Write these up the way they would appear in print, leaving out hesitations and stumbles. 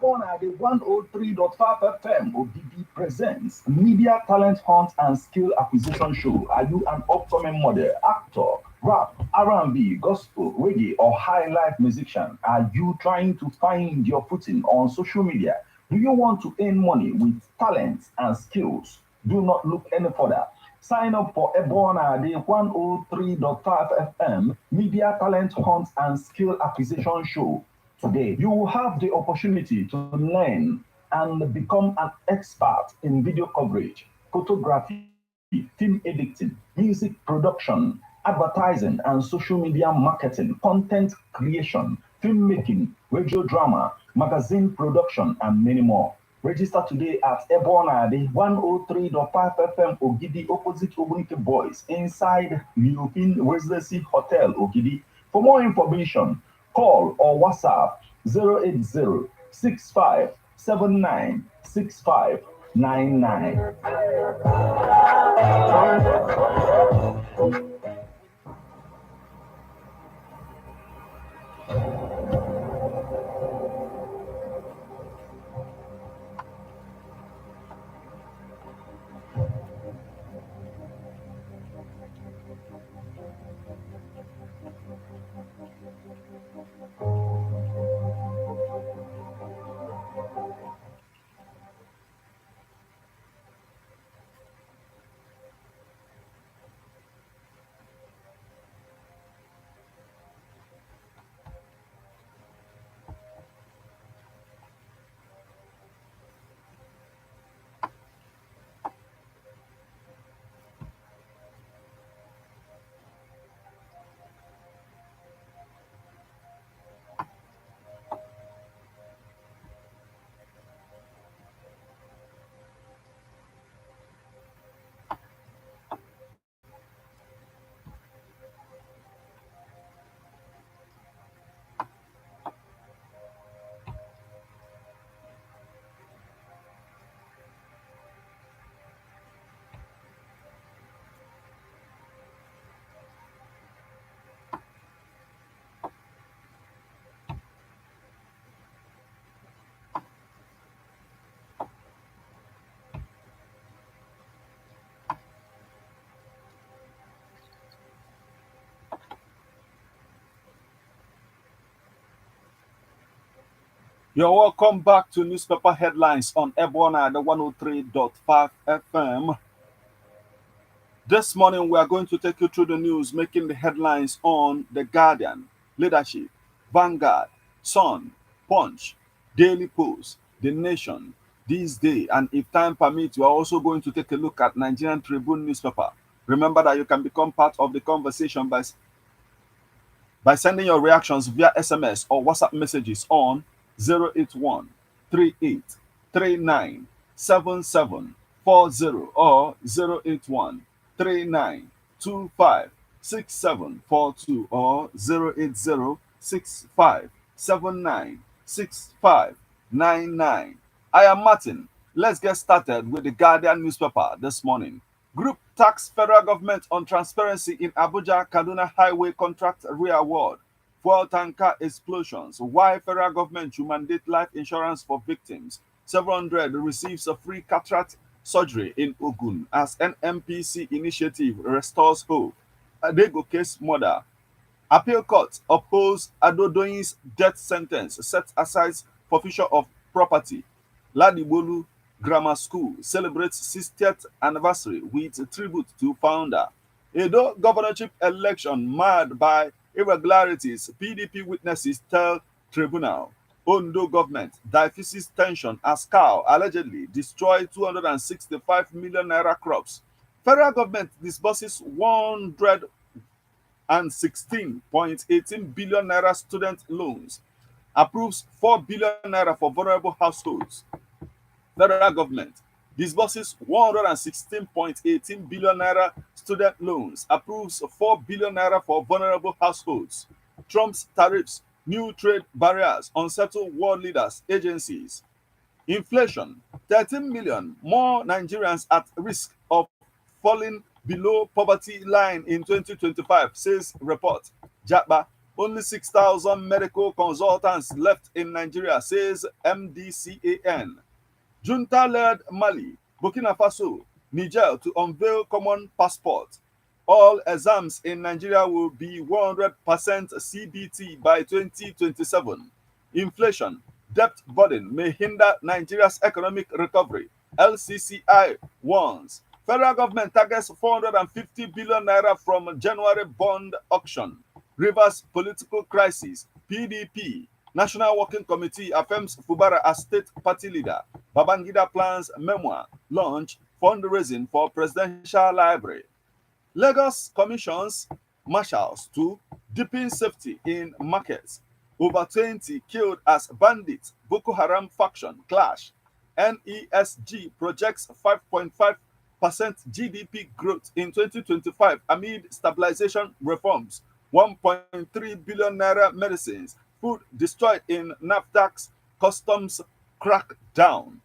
Ebona, the 103.5 FM ODD presents Media Talent Hunt and Skill Acquisition Show. Are you an upcoming model, actor, rap, R&B, gospel, reggae, or high life musician? Are you trying to find your footing on social media? Do you want to earn money with talents and skills? Do not look any further. Sign up for Ebona, the 103.5 FM Media Talent Hunt and Skill Acquisition Show. Today, you will have the opportunity to learn and become an expert in video coverage, photography, film editing, music production, advertising, and social media marketing, content creation, filmmaking, radio drama, magazine production, and many more. Register today at Ebona, the 103.5 FM Ogidi, opposite Ogunike Boys, inside European Residency Hotel Ogidi. For more information, call or WhatsApp 080 6579 6599. You're welcome back to Newspaper Headlines on Ebona, the 103.5 FM. This morning, we are going to take you through the news making the headlines on The Guardian, Leadership, Vanguard, Sun, Punch, Daily Post, The Nation, This Day, and if time permits, we are also going to take a look at Nigerian Tribune newspaper. Remember that you can become part of the conversation by sending your reactions via SMS or WhatsApp messages on 081 38 39 7740 or 081 39 25 6742 or 080 65 79 6599. I am Martin. Let's get started with the Guardian newspaper this morning. Group tax federal government on transparency in Abuja Kaduna Highway contract re-award. Fuel tanker explosions. Why federal government should mandate life insurance for victims. 700 receives a free cataract surgery in Ogun as NMPC initiative restores hope. Adego case murder. Appeal court oppose Adodoyin's death sentence set aside forfeiture of property. Ladibolu Grammar School celebrates 60th anniversary with a tribute to founder. Edo governorship election marred by irregularities. PDP witnesses tell tribunal. Ondo government diffuses tension as cow allegedly destroyed 265 million naira crops. Federal government disburses 116.18 billion naira student loans. Approves 4 billion naira for vulnerable households. Federal government disburses 116.18 billion naira student loans, approves 4 billion naira for vulnerable households. Trump's tariffs, new trade barriers, unsettle world leaders, agencies. Inflation, 13 million more Nigerians at risk of falling below poverty line in 2025, says report. Japa, Only 6,000 medical consultants left in Nigeria, says MDCAN. Junta led Mali, Burkina Faso, Niger to unveil common passport. All exams in Nigeria will be 100% CBT by 2027. Inflation, debt burden may hinder Nigeria's economic recovery. LCCI warns. Federal government targets 450 billion naira from January bond auction. Rivers political crisis. PDP. National Working Committee affirms Fubara as state party leader. Babangida plans memoir launch fundraising for presidential library. Lagos commissions marshals to deepen safety in markets. Over 20 killed as bandits Boko Haram faction clash. NESG projects 5.5% GDP growth in 2025 amid stabilization reforms. 1.3 billion naira medicines. Food destroyed in NAFTAC's customs crackdown.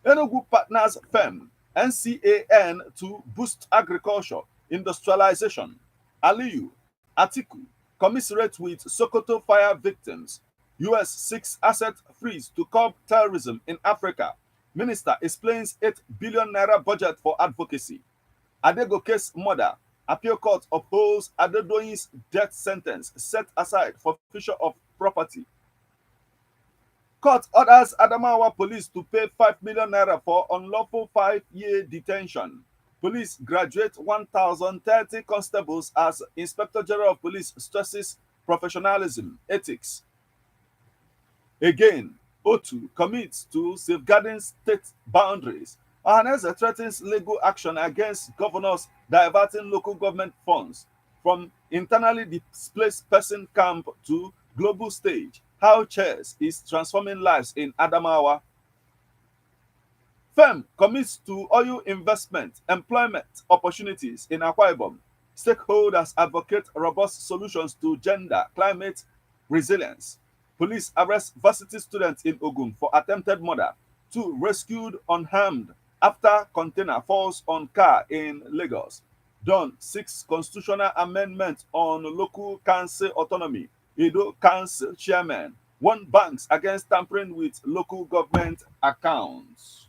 Enugu partners firm NCAN to boost agriculture industrialization. Aliyu Atiku commiserate with Sokoto fire victims. US seeks asset freeze to curb terrorism in Africa. Minister explains 8 billion naira budget for advocacy. Adegoke's mother. Appeal court upholds Adedoyin's death sentence set aside for forfeiture of property. Court orders Adamawa police to pay 5 million naira for unlawful 5-year detention. Police graduate 1,030 constables as Inspector General of Police stresses professionalism, ethics. Again, O2 commits to safeguarding state boundaries. Ohaneze threatens legal action against governors diverting local government funds from internally displaced person camp to global stage. How chess is transforming lives in Adamawa. Firm commits to oil investment, employment opportunities in Akwa Ibom. Stakeholders advocate robust solutions to gender, climate resilience. Police arrest varsity students in Ogun for attempted murder. 2 rescued unharmed after container falls on car in Lagos. Dawn seeks constitutional amendment on local council autonomy. Edo Council chairman warned banks against tampering with local government accounts.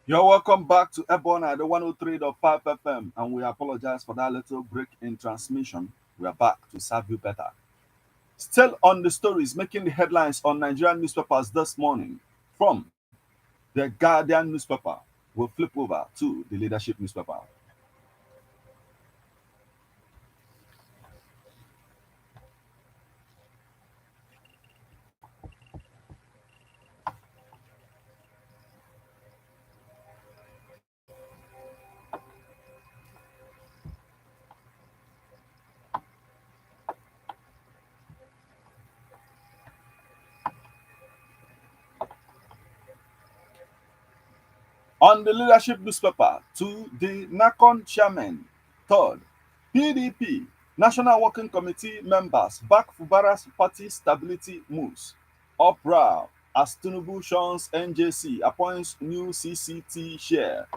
You're welcome back to Ebon at the 103.5 FM, and we apologize for that little break in transmission. We are back to serve you better. Still on the stories making the headlines on Nigerian newspapers this morning from the Guardian newspaper. We'll flip over to the Leadership newspaper. On the Leadership newspaper, to the NACON chairman, third, PDP, National Working Committee members back Fubara's party stability moves. Uproar as Tinubu shuns NJC, appoints new CCT chair.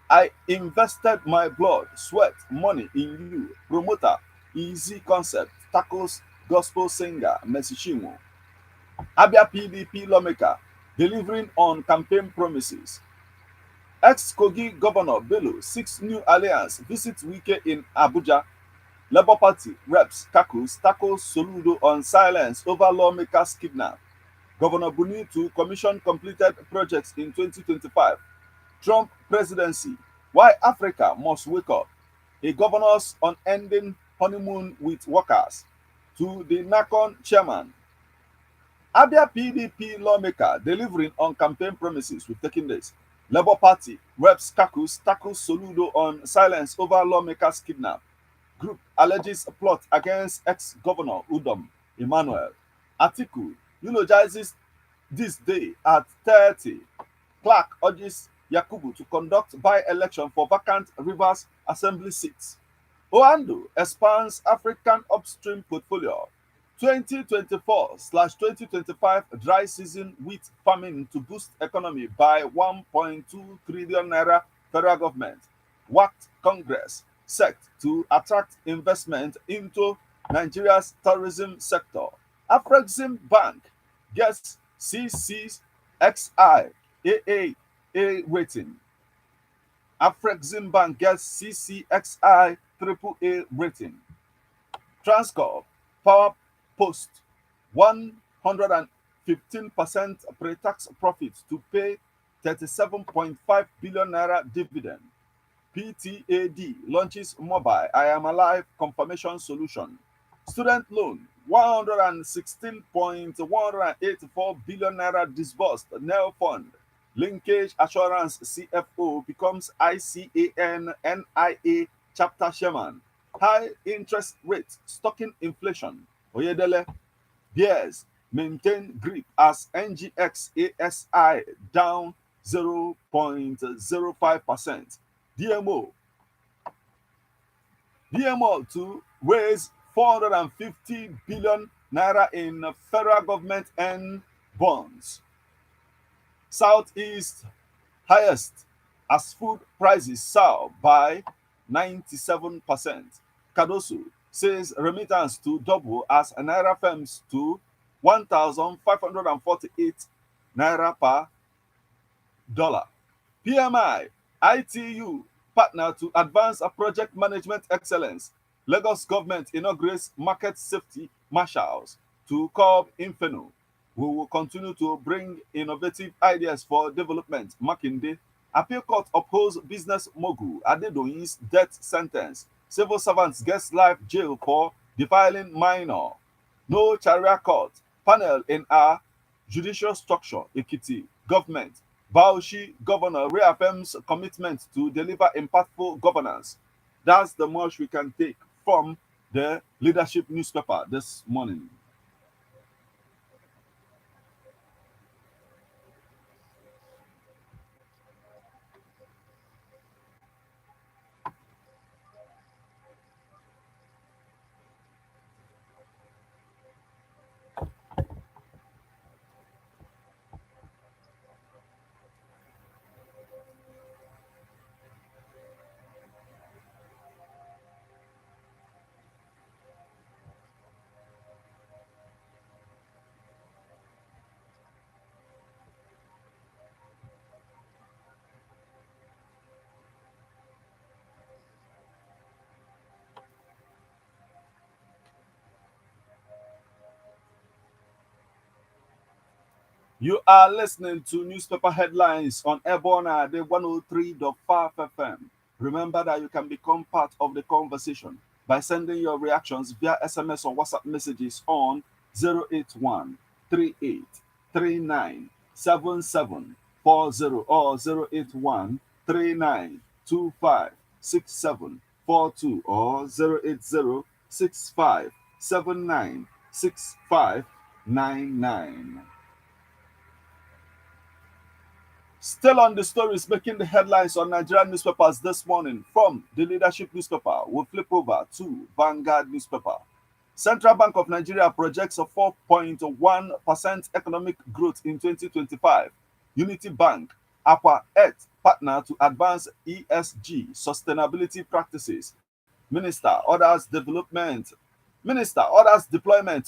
I invested my blood, sweat, money in you. Promoter, Easy Concept, tackles gospel singer Mercy Chinwo. Abia PDP lawmaker, delivering on campaign promises. Ex-Kogi Governor Bello seeks new alliance, visits Wike in Abuja. Labour Party reps Kakus tackles Soludo on silence over lawmakers kidnap. Governor Buni to commission completed projects in 2025. Trump presidency, why Africa must wake up. A governor's unending honeymoon with workers. To the NACON chairman, Abia PDP lawmaker delivering on campaign promises with taking this. Labour Party reps Kakus tackles Soludo on silence over lawmakers kidnap. Group alleges plot against ex-governor Udom Emmanuel. Atiku eulogizes this day at 30. Clark urges Yakubu to conduct by-election for vacant Rivers Assembly seats. Oando expands African upstream portfolio. 2024/2025 dry season wheat farming to boost economy by 1.2 trillion naira. Federal government worked Congress set to attract investment into Nigeria's tourism sector. Afrexim Bank gets CCXI AAA rating. Afrexim Bank gets CCXI AAA rating. Transcorp Power Post 115% pre-tax profits to pay 37.5 billion naira dividend. PTAD launches mobile I am alive confirmation solution. Student loan 116.184 billion naira disbursed. NEL fund. Linkage Assurance CFO becomes ICAN NIA chapter chairman. High interest rate stalking inflation. Oyedele bears maintain grip as NGX ASI down 0.05%. DMO to raise 450 billion naira in federal government and bonds. Southeast highest as food prices soar by 97%. Cardoso says remittance to double as naira firms to 1,548 naira per dollar. PMI ITU partner to advance a project management excellence. Lagos government inaugurates market safety marshals to curb inferno. We will continue to bring innovative ideas for development. Makinde. Appeal court upholds business mogul Adedoyin's death sentence. Civil servants gets life jail for defiling minor. No Sharia court. Panel in our judicial structure. Ekiti government. Bauchi governor reaffirms commitment to deliver impactful governance. That's the much we can take from the leadership newspaper this morning. You are listening to newspaper headlines on Ebona, the 103.5 FM. Remember that you can become part of the conversation by sending your reactions via SMS or WhatsApp messages on 081 38 39 7740 or 081 39 25 6742 or 080 65 79 6599. Still on the stories making the headlines on Nigerian newspapers this morning from the leadership newspaper, we'll flip over to Vanguard newspaper. Central Bank of Nigeria projects a 4.1% economic growth in 2025. Unity Bank, Aqua Earth partner to advance ESG sustainability practices. Minister orders deployment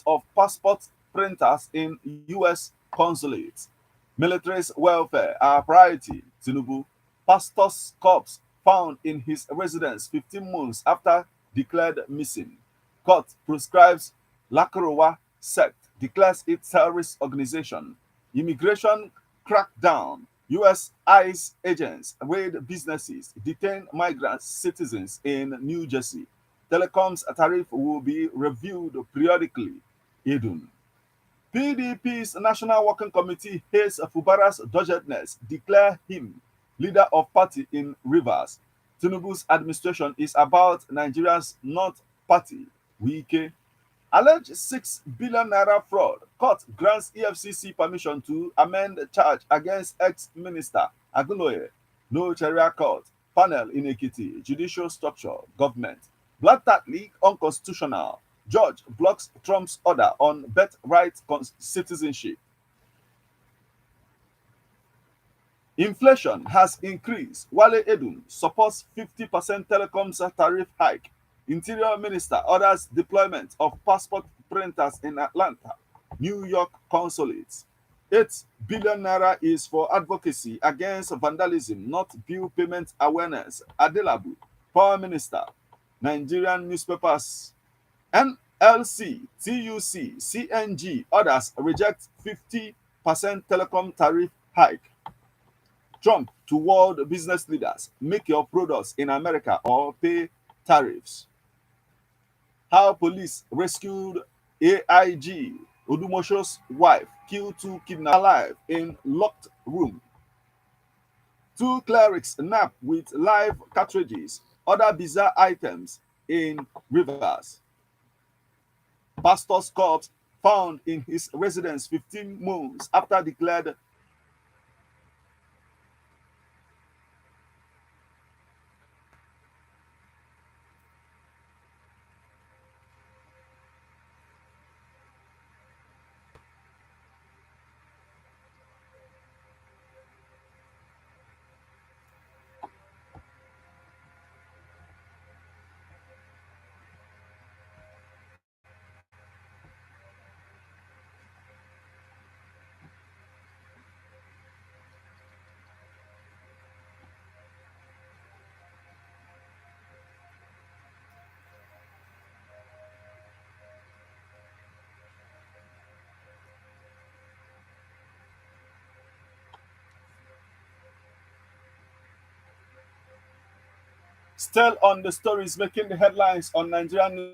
of passport printers in US consulates. Military's welfare are priority. Tinubu. Pastor's corpse found in his residence 15 months after declared missing. Court prescribes Lakrowa sect, declares it terrorist organization. Immigration crackdown U.S. ICE agents raid businesses, detain migrant citizens in New Jersey. Telecoms tariff will be reviewed periodically. Idun. PDP's National Working Committee hails Fubara's doggedness, declare him leader of party in Rivers. Tinubu's administration is about Nigeria's not party. Wike. Alleged 6 billion naira fraud. Court grants EFCC permission to amend charge against ex-minister Aguloye. No Sharia court. Panel in Ekiti. Judicial structure. Government. Blatantly unconstitutional. Judge blocks Trump's order on birthright citizenship. Inflation has increased. Wale Edun supports 50% telecoms tariff hike. Interior Minister orders deployment of passport printers in Atlanta, New York consulates. 8 billion naira is for advocacy against vandalism, not bill payment awareness. Adelabu, Power Minister. Nigerian newspapers. NLC, TUC, CNG, others reject 50% telecom tariff hike. Trump to world business leaders, make your products in America or pay tariffs. How police rescued AIG Odumosho's wife, killed 2 kidnapped alive in locked room. 2 clerics napped with live cartridges, other bizarre items in Rivers. Pastor's corpse found in his residence 15 months after declared still on the stories making the headlines on Nigerian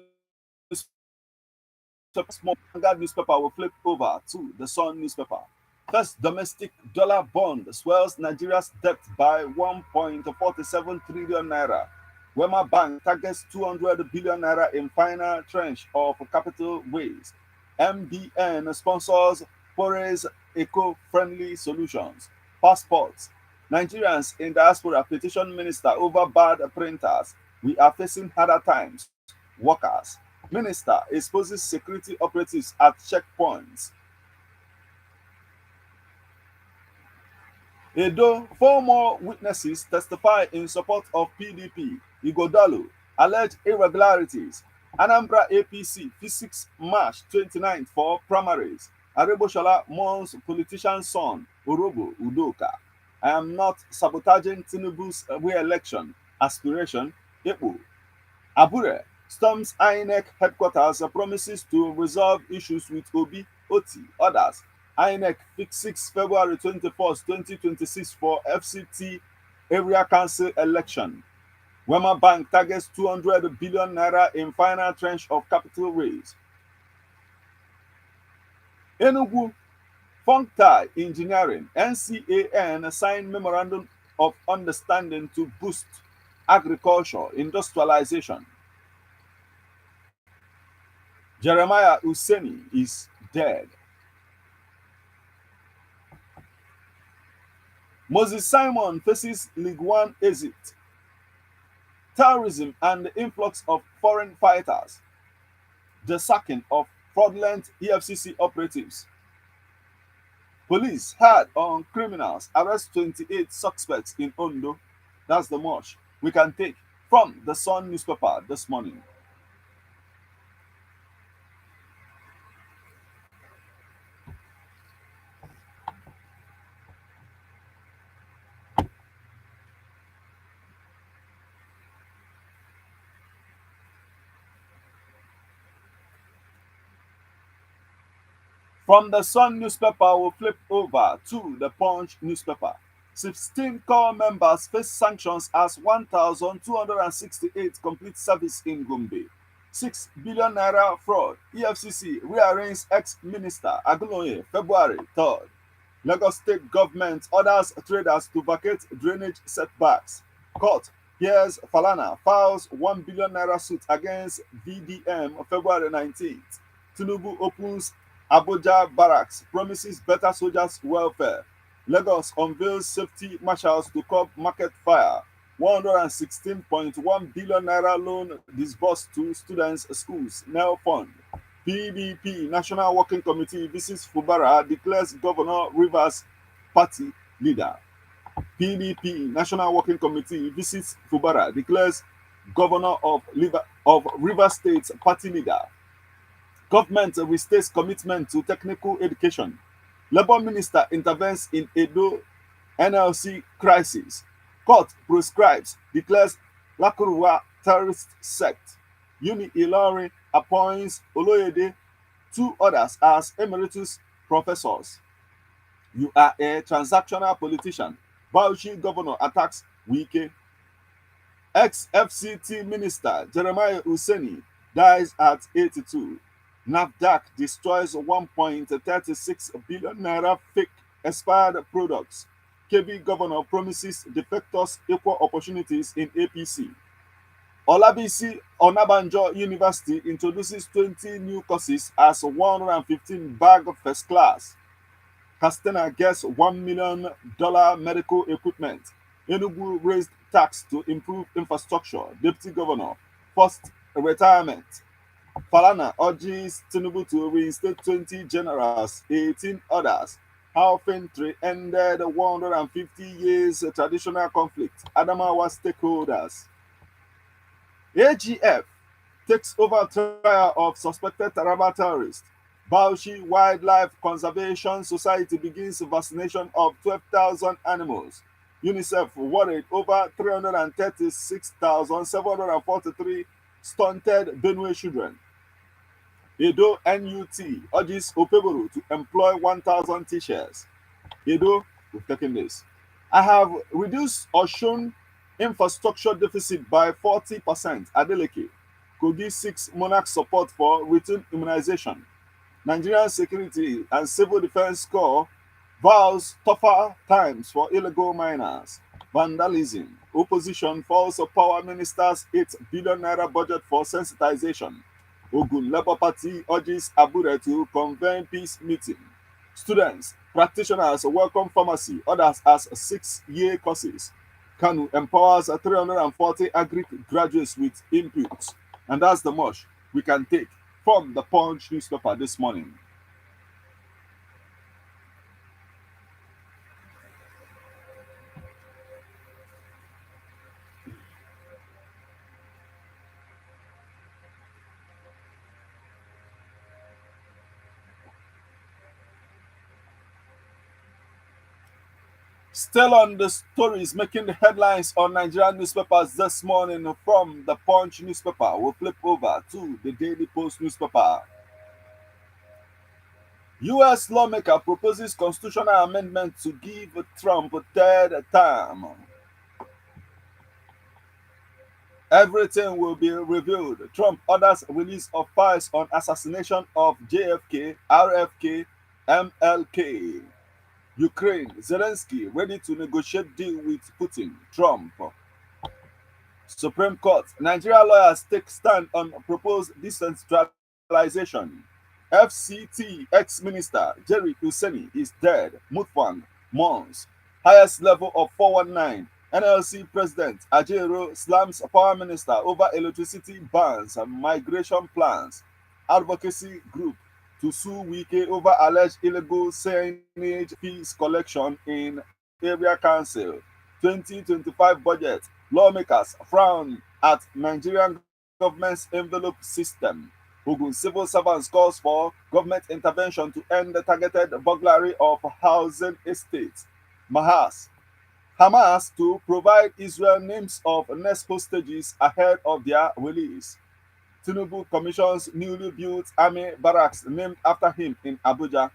Vanguard newspaper will flip over to the Sun newspaper. First domestic dollar bond swells Nigeria's debt by 1.47 trillion naira. Wema Bank targets 200 billion naira in final tranche of capital raise. MBN sponsors Foreign eco-friendly solutions. Passports. Nigerians in diaspora petition minister over bad printers. We are facing harder times. Workers. Minister exposes security operatives at checkpoints. Edo, 4 more witnesses testify in support of PDP. Igodalo, alleged irregularities. Anambra APC, physics March 29th for primaries. Areboshala mourns politician's son, Orobo Udoka. I am not sabotaging Tinubu's re-election aspiration. Epo. Abure storms INEC headquarters, promises to resolve issues with Obi, Oti, others. INEC fixed 6 February 21st, 2026 for FCT area council election. Wema Bank targets 200 billion naira in final tranche of capital raise. Enugu, Functai Engineering, NCAN signed memorandum of understanding to boost agriculture industrialization. Jeremiah Useni is dead. Moses Simon faces League One exit. Terrorism and the influx of foreign fighters. The sacking of fraudulent EFCC operatives. Police hard on criminals, arrest 28 suspects in Ondo. That's the much we can take from the Sun newspaper this morning. From the Sun newspaper, we'll flip over to the Punch newspaper. 16 core members face sanctions as 1,268 complete service in Gombe. 6 billion naira fraud. EFCC rearranges ex-minister Agunoye February 3rd. Lagos state government orders traders to vacate drainage setbacks. Court hears Falana files 1 billion naira suit against VDM February 19th. Tinubu opens Abuja barracks, promises better soldiers' welfare. Lagos unveils safety marshals to curb market fire. 116.1 billion naira loan disbursed to students' schools. Nel Fund. PDP National Working Committee visits Fubara, declares Governor Rivers party leader. PDP National Working Committee visits Fubara, declares Governor of Rivers State party leader. Government restates commitment to technical education. Labour Minister intervenes in Edo NLC crisis. Court prescribes, declares Lakurwa terrorist sect. Uni Ilorin appoints Oloyede, 2 others as emeritus professors. You are a transactional politician. Bauchi governor attacks Wike. Ex-FCT minister Jeremiah Useni dies at 82. NAFDAC destroys 1.36 billion naira fake expired products. KB governor promises defectors equal opportunities in APC. Olabisi Onabanjo University introduces 20 new courses as 115 bag first class. Castena gets $1 million medical equipment. Enugu raised tax to improve infrastructure. Deputy governor, first retirement. Falana urges Tinubu to reinstate 20 generals, 18 others. How Fentry ended 150 years traditional conflict. Adamawa stakeholders. AGF takes over trial of suspected Taraba terrorist. Bauchi Wildlife Conservation Society begins vaccination of 12,000 animals. UNICEF worried over 336,743 stunted Benue children. Edo NUT urges Opeboro to employ 1,000 teachers. Edo, we've taken this. I have reduced or shown infrastructure deficit by 40%. Adeleke. Kogi seeks monarch support for routine immunization. Nigerian Security and Civil Defense Corps vows tougher times for illegal miners. Vandalism. Opposition falls power minister's 8 billion naira budget for sensitization. Ogun Labour Party urges Abure to convene peace meeting. Students, practitioners welcome pharmacy, others as 6-year courses. Kanu empowers 340 agri graduates with inputs. And that's the much we can take from the Punch newspaper this morning. Still on the stories making the headlines on Nigerian newspapers this morning from the Punch newspaper, we'll flip over to the Daily Post newspaper. US lawmaker proposes constitutional amendment to give Trump a 3rd term. Everything will be revealed. Trump orders release of files on assassination of JFK, RFK, MLK. Ukraine, Zelensky ready to negotiate deal with Putin, Trump. Supreme Court, Nigeria lawyers take stand on proposed decentralization. FCT ex-minister Jerry Useni is dead. Mutfwang mourns. Highest level of 419. NLC President Ajero slams power minister over electricity bans and migration plans. Advocacy group to sue Wike over alleged illegal signage fees collection in area council. 2025 budget. Lawmakers frown at Nigerian government's envelope system. Ogun civil servants calls for government intervention to end the targeted burglary of housing estates. Hamas to provide Israel names of next hostages ahead of their release. Tinubu commissions newly built army barracks named after him in Abuja.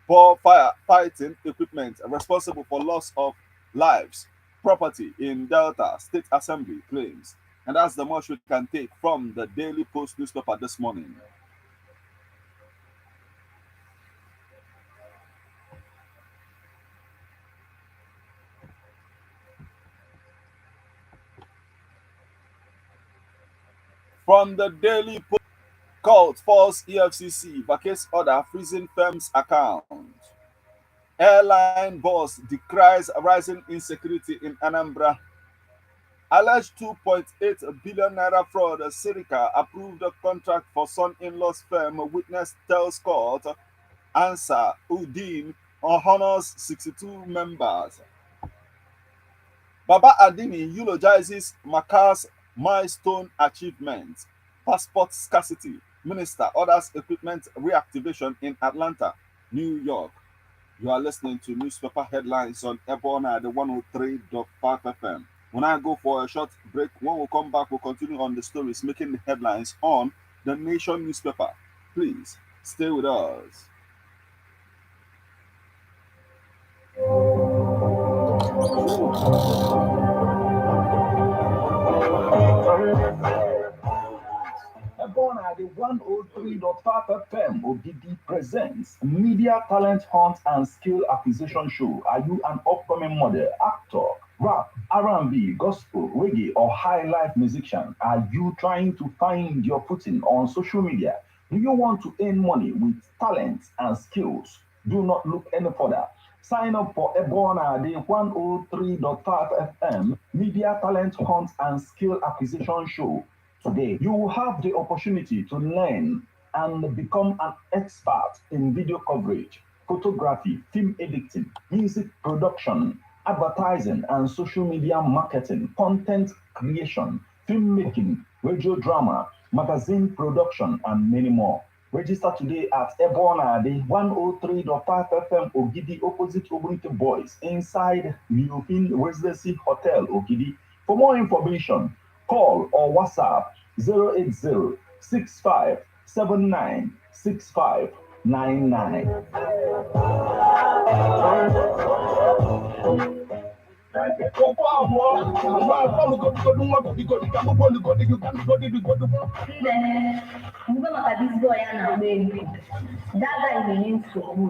Poor firefighting equipment responsible for loss of lives, property in Delta State Assembly claims. And that's the much we can take from the Daily Post newspaper this morning. From the Daily Post, cult false EFCC vacates order freezing firm's account. Airline boss decries rising insecurity in Anambra. Alleged 2.8 billion naira fraud, Sirica approved a contract for son-in-law's firm. Witness tells court Answer Udin honors 62 members. Baba Adini eulogizes Makar's milestone achievements. Passport scarcity. Minister orders equipment reactivation in Atlanta, New York. You are listening to newspaper headlines on Ebona, the 103.5 FM. When I go for a short break, when we come back, we'll continue on the stories making the headlines on the Nation newspaper. Please stay with us. Ebona, the 103.5 FM ODD presents Media Talent Hunt and Skill Acquisition Show. Are you an upcoming model, actor, rap, R&B, gospel, reggae, or high life musician? Are you trying to find your footing on social media? Do you want to earn money with talent and skills? Do not look any further. Sign up for Ebona, the 103.5 FM Media Talent Hunt and Skill Acquisition Show. Today, you will have the opportunity to learn and become an expert in video coverage, photography, film editing, music production, advertising and social media marketing, content creation, filmmaking, radio drama, magazine production, and many more. Register today at Ebona, the 103.5 FM Ogidi, opposite Ogunite Boys, inside European Residency Hotel Ogidi. For more information, call or WhatsApp 080 65 79 65 99.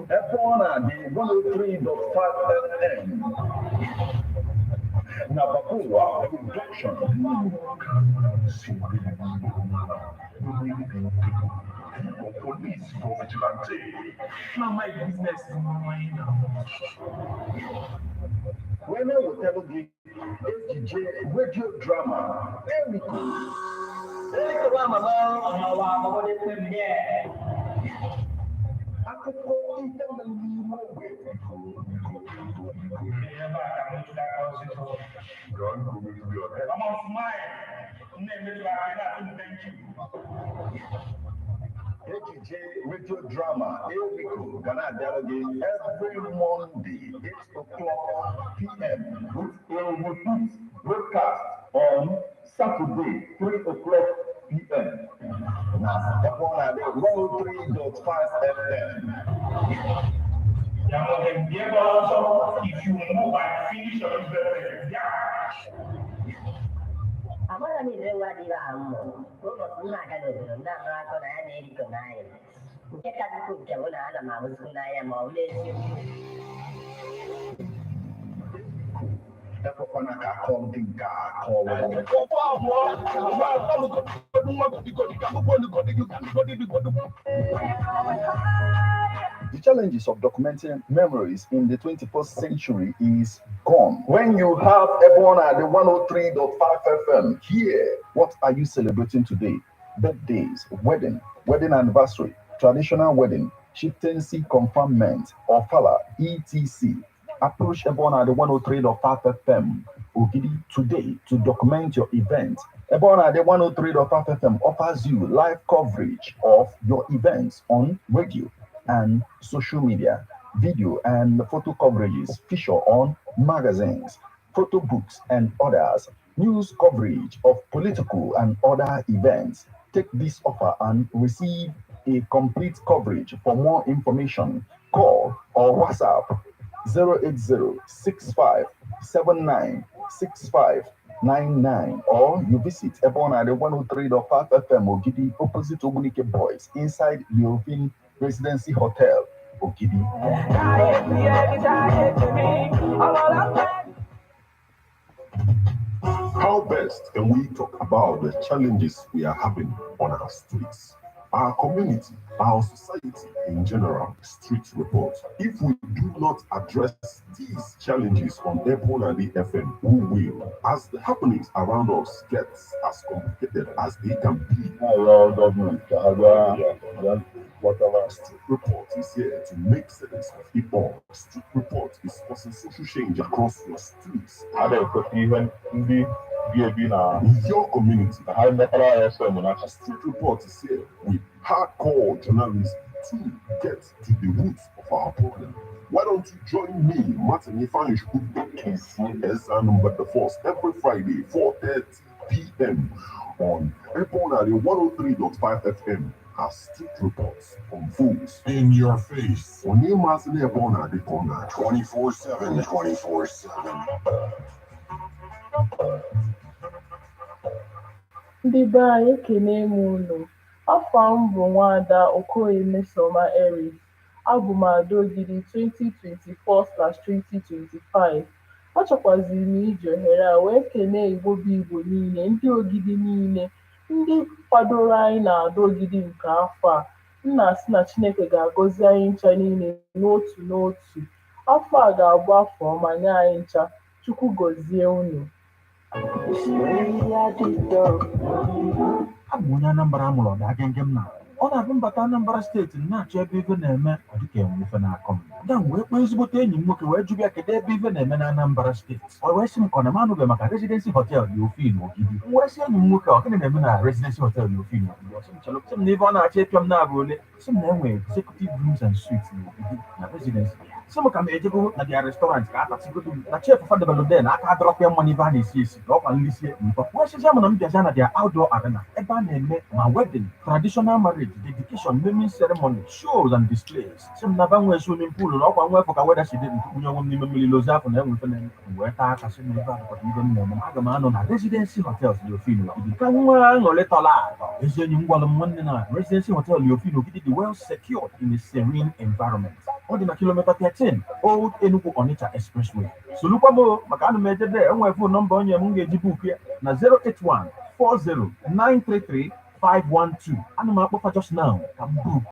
Ebona, the 103.5 FM. Nabakuwa production. Police for vigilante. My business. When I will tell you, FGJ radio drama. There we go. AJ radio drama, here we go. Ghana Dialogue every Monday, 8 o'clock p.m. with broadcast on Saturday, 3 o'clock p.m. Now, Ebona, the 103.5 FM. If you move and finish your business, Amara mi le wa di ba mo. Ko mo na ka do na ra ko na ni ko na ye. Ke ka ku ke wo na ma bu ku na ya mo le. The challenges of documenting memories in the 21st century is gone. When you have Ebona, the 103.5 FM, here, what are you celebrating today? Birthdays, wedding anniversary, traditional wedding, chieftaincy conferment, or fala, etc. Approach Ebona, the 103.5 FM Ogidi today to document your event. Ebona, the 103.5 FM offers you live coverage of your events on radio and social media, video and photo coverages, feature on magazines, photo books and others, news coverage of political and other events. Take this offer and receive a complete coverage. For more information, call or WhatsApp 080-6579-6599, or you visit Ebonade 103.5 FM Ogidi, opposite Ogunike Boys, inside Leovin Residency Hotel, Ogidi. How best can we talk about the challenges we are having on our streets, our community, our society in general? Street report. If we do not address these challenges on Ebola FM, who will? As the happenings around us get as complicated as they can be, whatever Street Report is here to make sense of it all. Street Report is causing social change across your streets. In your community, Street Report is here with hardcore journalism to get to the roots of our problem. Why don't you join me, Martin Ifanishku, number the force every Friday, 4:30 p.m. on Epona 103.5 FM. As Street Reports unfolds in your face. On your Martin Epona, the corner 24/7, 24/7. Ndị be anyị ekene m unu. Afọ m bụ Nwaada Okoye Mmesoma Eris. Abụ m Adaogidi 2024/2025. Achọkwaziri m iji ohere a wee kenee Igbo bụ Igbo niile, ndị Ogidi niile, ndị kwadoro anyị na Adaogidi nke afọ a. M na-asị na Chineke ga-agọzi anyị ncha niile n'otu n'otu. Afọ a ga-abụ afọ ọma nye anyị ncha. Chukwu gọzie unu. Abụ onye Anambra amụrụ ọda agenge m na ọ na-abụ mbata Anambra steeti na-achọ ebe ife na-eme ọ dịka enwe ife na-akọ m. Ya wee kpọọ ezigbote enyi m nwoke wee jụbịa ya kedu ebe ife na-eme na Anambra steeti. Ọ wee sị m ka ọ na m anụbeghị maka Residency Hotel Leofin Ogidi. M wee sị enyi m nwoke ọ gịnị na-eme na Residency Hotel Leofin Ogidi. Ọ sị m chelụ, sị m na ebe ọ na-achọ ịpịa m na-abụ ole, sị m na enwe executive rooms and suites n'Ogidi na Residency. Sị m ka m ejego na dia restaurant ka atasigodo m na chef Fadebelode na aka adọrọkwa ya mma n'ibe a na-esi esi na ọkwa nri sie nkọ. Wee sịzịa m na m bịazịa na dia outdoor arena ebe a na-eme ma wedding, traditional marriage, dedication, naming ceremony, shows and displays. Sị m na banwe swimming pool na ọkwa nwa efọ ka weda shide ntukwunye onwe m n'ime mmiri lozi afọ na enwe ife na-eme. Wee taa aka sị m ebe a bụkwa ibe m na-eme. Aga m anọ na Residency Hotels Leofin Ogidi ka nwa aṅụrị tọla atọ. Ezi enyi m gwara m nwanne na Residency Hotel Leofin Ogidi dị well secured in a serene environment. Ọ dị na kilomita 13 Old Enugu Onitsha Expressway. Solukwa m maka anụ m ejede enwe fon nọmba onye m ga-eji buku ya na 08140933512. Anụ m akpọfa just now ka m buku.